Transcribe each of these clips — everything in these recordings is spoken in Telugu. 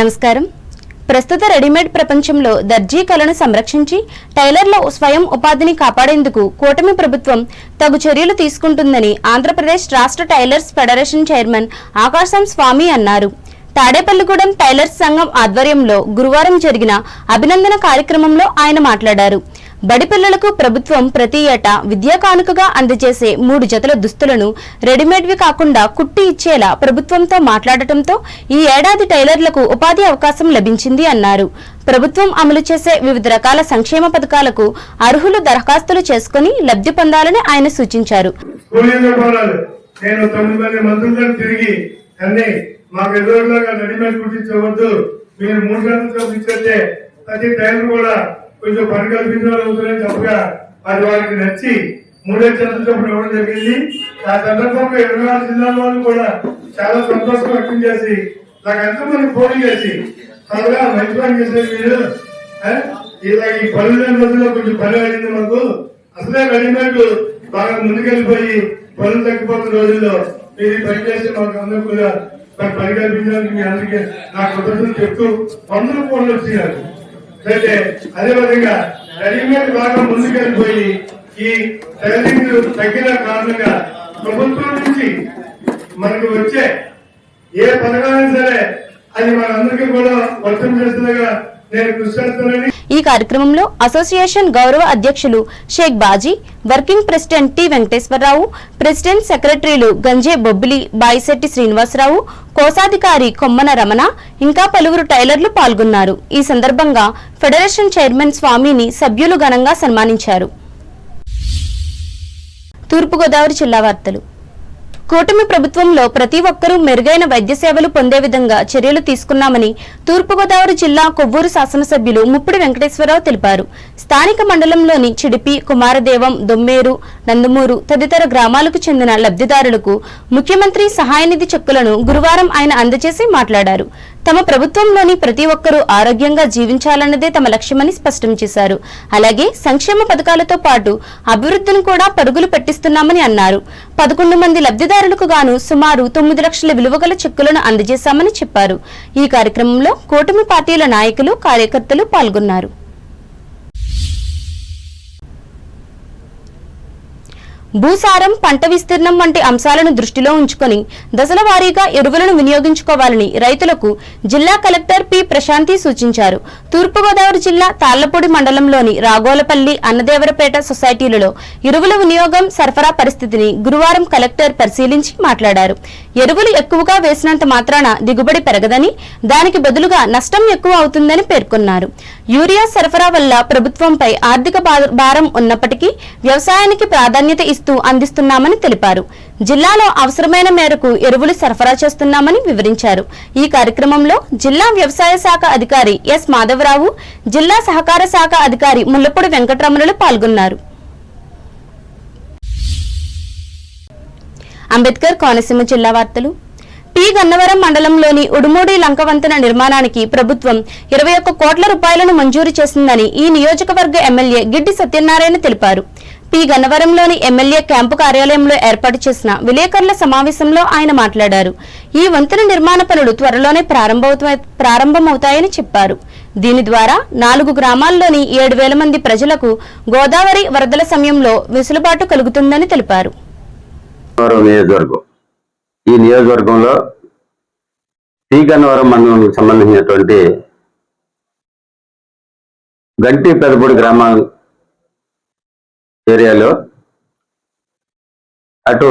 నమస్కారం. ప్రస్తుత రెడీమేడ్ ప్రపంచంలో దర్జీ కళను సంరక్షించి టైలర్ల స్వయం ఉపాధిని కాపాడేందుకు కూటమి ప్రభుత్వం తగు చర్యలు తీసుకుంటుందని ఆంధ్రప్రదేశ్ రాష్ట్ర టైలర్స్ ఫెడరేషన్ చైర్మన్ ఆకాశం స్వామి అన్నారు. తాడేపల్లిగూడెం టైలర్స్ సంఘం ఆధ్వర్యంలో గురువారం జరిగిన అభినందన కార్యక్రమంలో ఆయన మాట్లాడారు. బడి పిల్లలకు ప్రభుత్వం ప్రతి ఏటా విద్యా కానుకగా అందజేసే 3 జతల దుస్తులను రెడీమేడ్వి కాకుండా కుట్టి ఇచ్చేలా ప్రభుత్వంతో మాట్లాడటంతో ఈ ఏడాది టైలర్లకు ఉపాధి అవకాశం లభించింది అన్నారు. ప్రభుత్వం అమలు చేసే వివిధ రకాల సంక్షేమ పథకాలకు అర్హులు దరఖాస్తులు చేసుకుని లబ్ధి పొందాలని ఆయన సూచించారు. కొంచెం పని కల్పించాలవుతుందని చెప్పగా అది వారికి నచ్చి 3 చంద్రులు చొప్పున ఇవ్వడం జరిగింది. ఆ సందర్భంగా 26 జిల్లాల వాళ్ళు కూడా చాలా సంతోషం వ్యక్తం చేసి నాకు ఎంతమంది పోటీ చేసి త్వరగా మంచి పని చేసేది మీరు ఇలా ఈ పనులు లేని రోజుల్లో కొంచెం పని అయింది మాకు. అసలే రెడీమేడ్ బాగా ముందుకెళ్ళిపోయి పనులు తగ్గిపోతున్న రోజుల్లో మీరు పని చేసి మాకు అందరూ కూడా పని కల్పించడానికి మీ అందరికీ నా కృతజ్ఞతలు చెప్తూ 100 ఫోన్లు వచ్చినారు. అయితే అదేవిధంగా రెడీమేడ్ బాగా ముందుకెళ్ళిపోయి ఈ టైలరింగ్ తగ్గిన కారణంగా ప్రభుత్వం నుంచి మనకు వచ్చే ఏ పథకాలైనా సరే అది మనందరికీ కూడా వర్తం చేస్తుండగా నేను కృషి చేస్తానని ఈ కార్యక్రమంలో అసోసియేషన్ గౌరవ అధ్యక్షులు Shaik Baji, working president T Venkateswararao, president సెక్రటరీలు గంజే బొబ్బిలి, బాయిశెట్టి శ్రీనివాసరావు, కోశాధికారి కొమ్మన రమణ ఇంకా పలువురు టైలర్లు పాల్గొన్నారు. ఈ సందర్భంగా ఫెడరేషన్ చైర్మన్ స్వామిని సభ్యులు ఘనంగా సన్మానించారు. తూర్పుగోదావరి జిల్లా వార్తలు. కూటమి ప్రభుత్వంలో ప్రతి ఒక్కరూ మెరుగైన వైద్య సేవలు పొందే విధంగా చర్యలు తీసుకున్నామని తూర్పుగోదావరి జిల్లా కొవ్వూరు శాసనసభ్యులు ముప్పిడి వెంకటేశ్వరరావు తెలిపారు. స్థానిక మండలంలోని చిడిపి, కుమారదేవం, దొమ్మేరు, నందమూరు తదితర గ్రామాలకు చెందిన లబ్ధిదారులకు ముఖ్యమంత్రి సహాయనిధి చెక్కులను గురువారం ఆయన అందజేసి మాట్లాడారు. తమ ప్రభుత్వంలోని ప్రతి ఒక్కరూ ఆరోగ్యంగా జీవించాలన్నదే తమ లక్ష్యమని స్పష్టం చేశారు. అలాగే సంక్షేమ పథకాలతో పాటు అభివృద్ధిని కూడా పరుగులు పెట్టిస్తున్నామని అన్నారు. 11 మంది లబ్ధిదారులకు గాను సుమారు 9 లక్షల విలువగల చెక్కులను అందజేశామని చెప్పారు. ఈ కార్యక్రమంలో కూటమి పార్టీల నాయకులు, కార్యకర్తలు పాల్గొన్నారు. భూసారం, పంట విస్తీర్ణం వంటి అంశాలను దృష్టిలో ఉంచుకొని దశల వారీగా ఎరువులను వినియోగించుకోవాలని రైతులకు జిల్లా కలెక్టర్ పి ప్రశాంతి సూచించారు. తూర్పుగోదావరి జిల్లా తాళ్లపూడి మండలంలోని రాగోలపల్లి, అన్నదేవరపేట సొసైటీలలో ఎరువుల వినియోగం, సరఫరా పరిస్థితిని గురువారం కలెక్టర్ పరిశీలించి మాట్లాడారు. ఎరువులు ఎక్కువగా వేసినంత మాత్రాన దిగుబడి పెరగదని, దానికి బదులుగా నష్టం ఎక్కువ అవుతుందని పేర్కొన్నారు. యూరియా సరఫరా వల్ల ప్రభుత్వంపై ఆర్థిక భారం ఉన్నప్పటికీ వ్యవసాయానికి ప్రాధాన్యత ఇస్తూ అందిస్తున్నామని తెలిపారు. జిల్లాలో అవసరమైన మేరకు ఎరువులు సరఫరా చేస్తున్నామని వివరించారు. ఈ కార్యక్రమంలో జిల్లా వ్యవసాయ శాఖ అధికారి ఎస్ మాధవరావు, జిల్లా సహకార శాఖ అధికారి ముల్లపూడి వెంకటరమణులు పాల్గొన్నారు. అంబేద్కర్ కోనసీమ జిల్లా వార్తలు. పి గన్నవరం మండలంలోని ఉడుమూడి లంక వంతెన నిర్మాణానికి ప్రభుత్వం 21 కోట్ల రూపాయలను మంజూరు చేసిందని ఈ నియోజకవర్గ ఎమ్మెల్యే గిడ్డి సత్యనారాయణ తెలిపారు. పి గన్నవరంలోని ఎమ్మెల్యే క్యాంపు కార్యాలయంలో ఏర్పాటు చేసిన విలేకరుల సమావేశంలో ఆయన మాట్లాడారు. ఈ వంతెన నిర్మాణ పనులు త్వరలోనే ప్రారంభమవుతాయని చెప్పారు. దీని ద్వారా 4 గ్రామాల్లోని 7,000 మంది ప్రజలకు గోదావరి వరదల సమయంలో వెసులుబాటు కలుగుతుందని తెలిపారు. ఈ నియోజకవర్గంలో పి గన్నవరం మండలానికి సంబంధించినటువంటి గంటి పెదపూడి గ్రామ ఏరియాలో అటు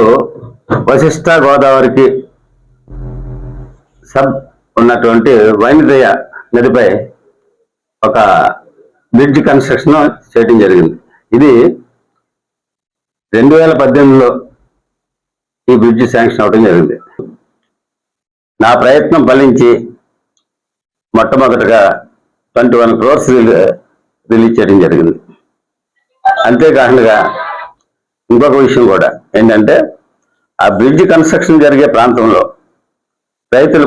వశిష్ట గోదావరికి సబ్ ఉన్నటువంటి వైనదయ నదిపై ఒక బ్రిడ్జ్ కన్స్ట్రక్షన్ చేయడం జరిగింది. ఇది 2018లో ఈ బ్రిడ్జ్ శాంక్షన్ అవడం జరిగింది. నా ప్రయత్నం ఫలించి మొట్టమొదటిగా 21 crores రిలీజ్ చేయడం జరిగింది. అంతేకాకుండా ఇంకొక విషయం కూడా ఏంటంటే, ఆ బ్రిడ్జ్ కన్స్ట్రక్షన్ జరిగే ప్రాంతంలో రైతులు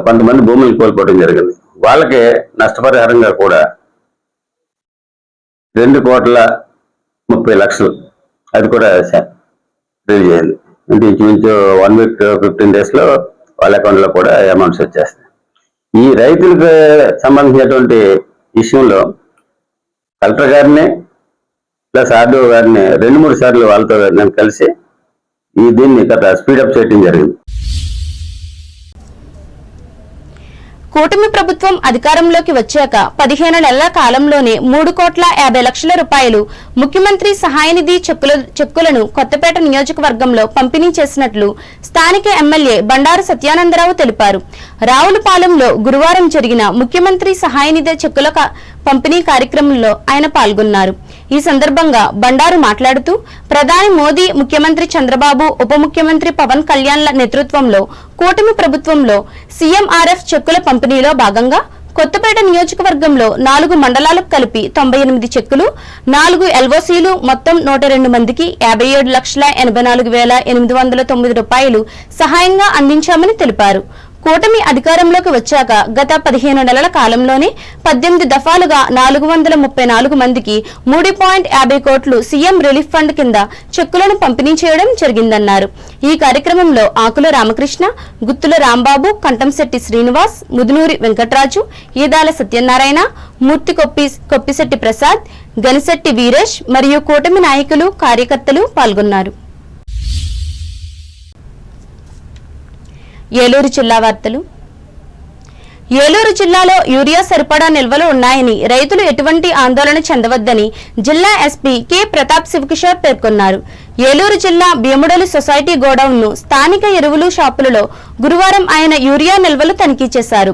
కొంతమంది భూములు కోల్పోవడం జరిగింది. వాళ్ళకి నష్టపరిహారంగా కూడా 2,30,00,000 అది కూడా రిలీజ్ అయింది. అంటే ఇంచుమించు 1 week 15 days లో వాళ్ళ అకౌంట్లో కూడా అమౌంట్స్ వచ్చేస్తాయి. ఈ రైతులకు సంబంధించినటువంటి విషయంలో కలెక్టర్ గారిని ప్లస్ ఆర్డీఓ గారిని 2-3 సార్లు వాళ్ళతో నేను కలిసి దీన్ని స్పీడప్ చేయడం జరిగింది. కూటమి ప్రభుత్వం అధికారంలోకి వచ్చాక 15 నెలల కాలంలోనే 3,50,00,000 రూపాయలు ముఖ్యమంత్రి సహాయ నిధి చెక్కులను కొత్తపేట నియోజకవర్గంలో పంపిణీ చేసినట్లు స్థానిక ఎమ్మెల్యే బండారు సత్యానందరావు తెలిపారు. రావులపాలెంలో గురువారం జరిగిన ముఖ్యమంత్రి సహాయ నిధి చెక్కుల పంపిణీ కార్యక్రమంలో ఆయన పాల్గొన్నారు. ఈ సందర్భంగా బండారు మాట్లాడుతూ ప్రధాని మోదీ, ముఖ్యమంత్రి చంద్రబాబు, ఉప ముఖ్యమంత్రి పవన్ కళ్యాణ్ల నేతృత్వంలో కూటమి ప్రభుత్వంలో సీఎంఆర్ఎఫ్ చెక్కుల పంపిణీలో భాగంగా కొత్తపేట నియోజకవర్గంలో 4 మండలాలకు కలిపి 98 చెక్కులు, 4 ఎల్ఓసీలు మొత్తం 102 మందికి 57,84,809 రూపాయలు సహాయంగా అందించామని తెలిపారు. కూటమి అధికారంలోకి వచ్చాక గత 15 నెలల కాలంలోనే 18 దఫాలుగా 434 మందికి 3.50 కోట్లు సీఎం రిలీఫ్ ఫండ్ కింద చెక్కులను పంపిణీ చేయడం జరిగిందన్నారు. ఈ కార్యక్రమంలో ఆకుల రామకృష్ణ, గుత్తుల రాంబాబు, కంటంశెట్టి శ్రీనివాస్, ముదునూరి వెంకట్రాజు, ఈదాల సత్యనారాయణ, మూర్తి కొప్పిశెట్టి ప్రసాద్, గనిశెట్టి వీరేష్ మరియు కూటమి నాయకులు, కార్యకర్తలు పాల్గొన్నారు. ఏలూరు జిల్లా వార్తలు. ఏలూరు జిల్లాలో యూరియా సరిపడా నిల్వలు ఉన్నాయని, రైతులు ఎటువంటి ఆందోళన చెందవద్దని జిల్లా ఎస్పీ కె ప్రతాప్ శివకిషోర్ పేర్కొన్నారు. ఏలూరు జిల్లా భీముడలు సొసైటీ గోడౌన్ ను స్థానిక ఎరువులు షాపులలో గురువారం ఆయన యూరియా నిల్వలు తనిఖీ చేశారు.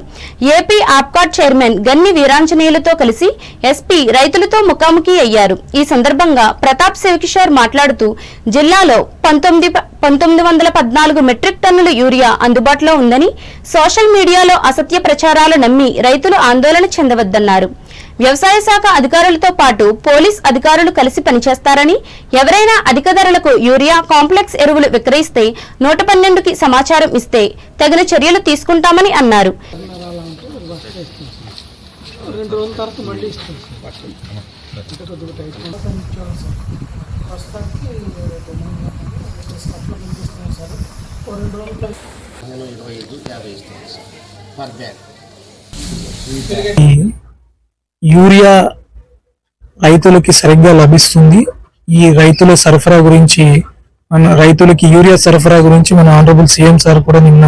ఏపీ ఆప్కాట్ చైర్మన్ గన్ని వీరాంజనేయులతో కలిసి ఎస్పీ రైతులతో ముఖాముఖి అయ్యారు. ఈ సందర్భంగా ప్రతాప్ శివకిషోర్ మాట్లాడుతూ జిల్లాలో 1914 మెట్రిక్ టన్నుల యూరియా అందుబాటులో ఉందని, సోషల్ మీడియాలో అసత్య ప్రచారాలు నమ్మి రైతులు ఆందోళన చెందవద్దన్నారు. వ్యవసాయ శాఖ అధికారులతో పాటు పోలీస్ అధికారులు కలిసి పనిచేస్తారని, ఎవరైనా అధిక ధరలకు యూరియా కాంప్లెక్స్ ఎరువులు విక్రయిస్తే 112కి సమాచారం ఇస్తే తగిన చర్యలు తీసుకుంటామని అన్నారు. యూరియా రైతులకి సరిగ్గా లభిస్తుంది. ఈ రైతుల సరఫరా గురించి రైతులకి యూరియా సరఫరా గురించి మన ఆనరబుల్ సీఎం సార్ కూడా నిన్న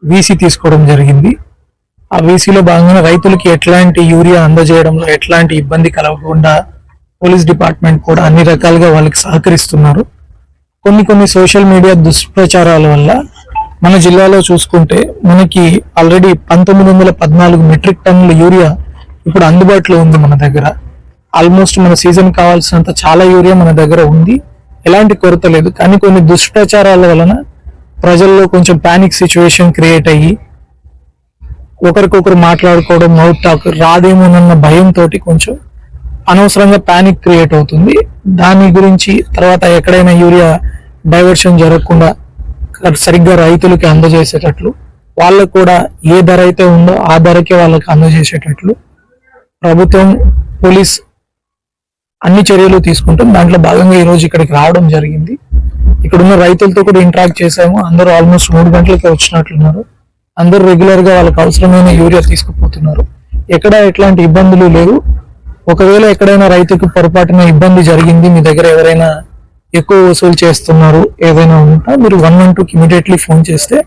వీసీ తీసుకోవడం జరిగింది. ఆ వీసీలో భాగంగా రైతులకి ఎట్లాంటి యూరియా అందజేయడంలో ఎట్లాంటి ఇబ్బంది కలగకుండా పోలీస్ డిపార్ట్మెంట్ కూడా అన్ని రకాలుగా వాళ్ళకి సహకరిస్తున్నారు. కొన్ని సోషల్ మీడియా దుష్ప్రచారాల వల్ల మన జిల్లాలో చూసుకుంటే మనకి ఆల్రెడీ 1914 మెట్రిక్ టన్నుల యూరియా ఇప్పుడు అందుబాటులో ఉంది. మన దగ్గర ఆల్మోస్ట్ మన సీజన్ కావాల్సినంత చాలా యూరియా మన దగ్గర ఉంది, ఎలాంటి కొరత లేదు. కానీ కొన్ని దుష్ప్రచారాల వలన ప్రజల్లో కొంచెం పానిక్ సిచ్యువేషన్ క్రియేట్ అయ్యి ఒకరికొకరు మాట్లాడుకోవడం, మౌత్ టాక్ రాదేమోనన్న భయంతో కొంచెం అనవసరంగా పానిక్ క్రియేట్ అవుతుంది. దాని గురించి తర్వాత ఎక్కడైనా యూరియా డైవర్షన్ జరగకుండా సరిగ్గా రైతులకి అందజేసేటట్లు, వాళ్ళకు కూడా ఏ ధర అయితే ఉందో ఆ ధరకే వాళ్ళకి అందజేసేటట్లు ప్రభుత్వం, పోలీస్ అన్ని చర్యలు తీసుకుంటాం. దాంట్లో భాగంగా ఈ రోజు ఇక్కడికి రావడం జరిగింది. ఇక్కడున్న రైతులతో కూడా ఇంటరాక్ట్ చేశాము. అందరూ ఆల్మోస్ట్ 3 గంటలకే వచ్చినట్లున్నారు. అందరూ రెగ్యులర్ గా వాళ్ళకి అవసరమైన యూరియా తీసుకుపోతున్నారు. ఎక్కడ ఎట్లాంటి ఇబ్బందులు లేవు. ఒకవేళ ఎక్కడైనా రైతుకు పొరపాటున ఇబ్బంది జరిగింది, మీ దగ్గర ఎవరైనా ఎక్కువ వసూలు చేస్తున్నారు ఏదైనా ఉంటా, మీరు 112కి ఇమీడియట్లీ ఫోన్ చేస్తే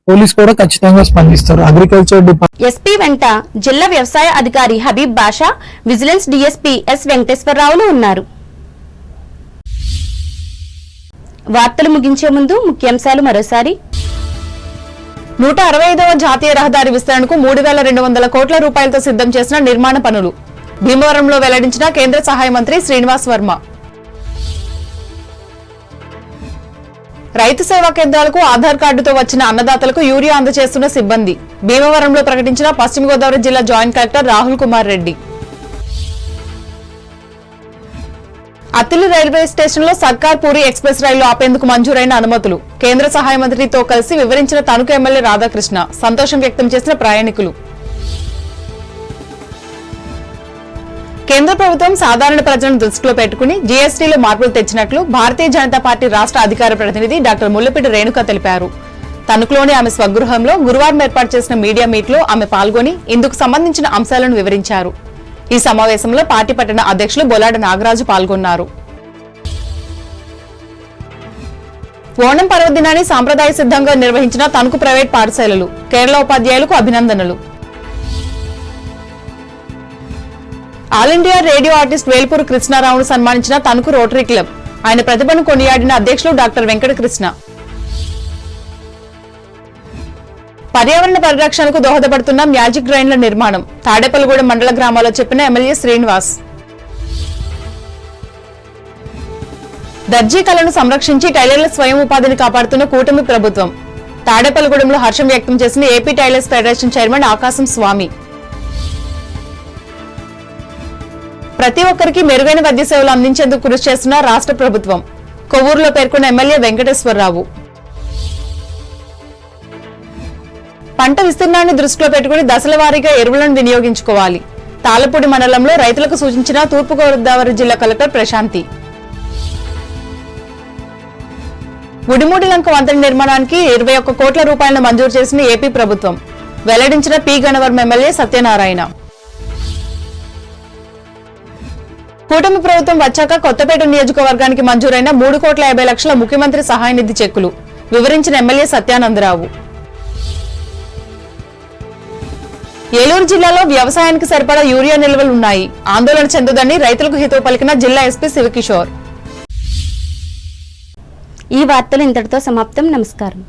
పోలీస్ కూడా ఖచ్చితంగా స్పందిస్తారు. అగ్రికల్చర్ డిపార్ట్మెంట్ ఎస్పీ వెంట జిల్లా వ్యవసాయ అధికారి హబీబ్ బాషా, విజిలెన్స్ డీఎస్పీ ఎస్ వెంకటేశ్వరరావులు ఉన్నారు. వార్తలు ముగించే ముందు ముఖ్యాంశాలు మరోసారి. 165వ జాతీయ రహదారి విస్తరణకు 3,200 కోట్ల రూపాయలతో సిద్ధం చేసిన నిర్మాణ పనులు భీమవరంలో వెల్లడించిన కేంద్ర సహాయ మంత్రి శ్రీనివాస్ వర్మ. రైతు సేవా కేంద్రాలకు ఆధార్ కార్డుతో వచ్చిన అన్నదాతలకు యూరియా అందజేస్తున్న సిబ్బంది భీమవరంలో ప్రకటించిన పశ్చిమ గోదావరి జిల్లా joint collector Rahul Kumar Reddy. Attili railway స్టేషన్లో సర్కార్ పూరి ఎక్స్ప్రెస్ రైలు ఆపేందుకు మంజూరైన అనుమతులు కేంద్ర సహాయ మంత్రితో కలిసి వివరించిన తణుకు ఎమ్మెల్యే రాధాకృష్ణ. సంతోషం వ్యక్తం చేసిన ప్రయాణికులు. కేంద్ర ప్రభుత్వం సాధారణ ప్రజలను దృష్టిలో పెట్టుకుని జీఎస్టీలో మార్పులు తెచ్చినట్లు భారతీయ జనతా పార్టీ రాష్ట్ర అధికార ప్రతినిధి డాక్టర్ ముల్లపూడి రేణుక తెలిపారు. తణుకులోని ఆమె స్వగృహంలో గురువారం ఏర్పాటు చేసిన మీడియా మీట్ లో ఆమె పాల్గొని ఇందుకు సంబంధించిన అంశాలను వివరించారు. ఈ సమావేశంలో పార్టీ పట్టణ అధ్యక్షులు బొలాడ నాగరాజు పాల్గొన్నారు. ఓణం పర్వదినాన్ని సాంప్రదాయ సిద్ధంగా నిర్వహించిన తణుకు ప్రైవేట్ పాఠశాలలు, కేరళ ఉపాధ్యాయులకు అభినందనలు. All India radio artist Velpuru కృష్ణారావును సన్మానించిన తణుకు రోటరీ క్లబ్. ఆయన ప్రతిభను కొనియాడిన అధ్యక్షులు డాక్టర్ వెంకట కృష్ణ. పర్యావరణ పరిరక్షణకు దోహదపడుతున్న మ్యాజిక్ డ్రైన్ల నిర్మాణం తాడేపల్లిగూడెం మండల గ్రామాల్లో చెప్పిన ఎమ్మెల్యే శ్రీనివాస్. దర్జీ కళను సంరక్షించి టైలర్ల స్వయం ఉపాధిని కాపాడుతున్న కూటమి ప్రభుత్వం. తాడేపల్లిగూడెంలో హర్షం వ్యక్తం చేసిన ఏపీ టైలర్స్ ఫెడరేషన్ చైర్మన్ ఆకాశం స్వామి. ప్రతి ఒక్కరికి మెరుగైన వైద్య సేవలు అందించేందుకు కృషి చేస్తున్న రాష్ట్ర ప్రభుత్వం. కొవ్వూరులో పేర్కొన్న ఎమ్మెల్యే వెంకటేశ్వరరావు. పంట విస్తీర్ణాన్ని దృష్టిలో పెట్టుకుని దశల వారీగా ఎరువులను వినియోగించుకోవాలి. తాళ్లపూడి మండలంలో రైతులకు సూచించిన తూర్పుగోదావరి జిల్లా కలెక్టర్ ప్రశాంతి. ఉడిమూడిలంక వంతెన నిర్మాణానికి 21 కోట్ల రూపాయలను మంజూరు చేసిన ఏపీ ప్రభుత్వం. వెల్లడించిన పి గన్నవరం ఎమ్మెల్యే సత్యనారాయణ. కూటమి ప్రభుత్వం వచ్చాక కొత్తపేట నియోజకవర్గానికి మంజూరైన 3,50,00,000 ముఖ్యమంత్రి సహాయ నిధి చెక్కులు వివరించిన ఎమ్మెల్యే సత్యానందరావు. ఏలూరు జిల్లాలో వ్యవసాయానికి సరిపడా యూరియా నిల్వలున్నాయి, ఆందోళన చెందొద్దని రైతులకు హితవు పలికిన జిల్లా ఎస్పీ శివకిషోర్. ఈ వార్తలు ఇంతటితో సమాప్తం. నమస్కారం.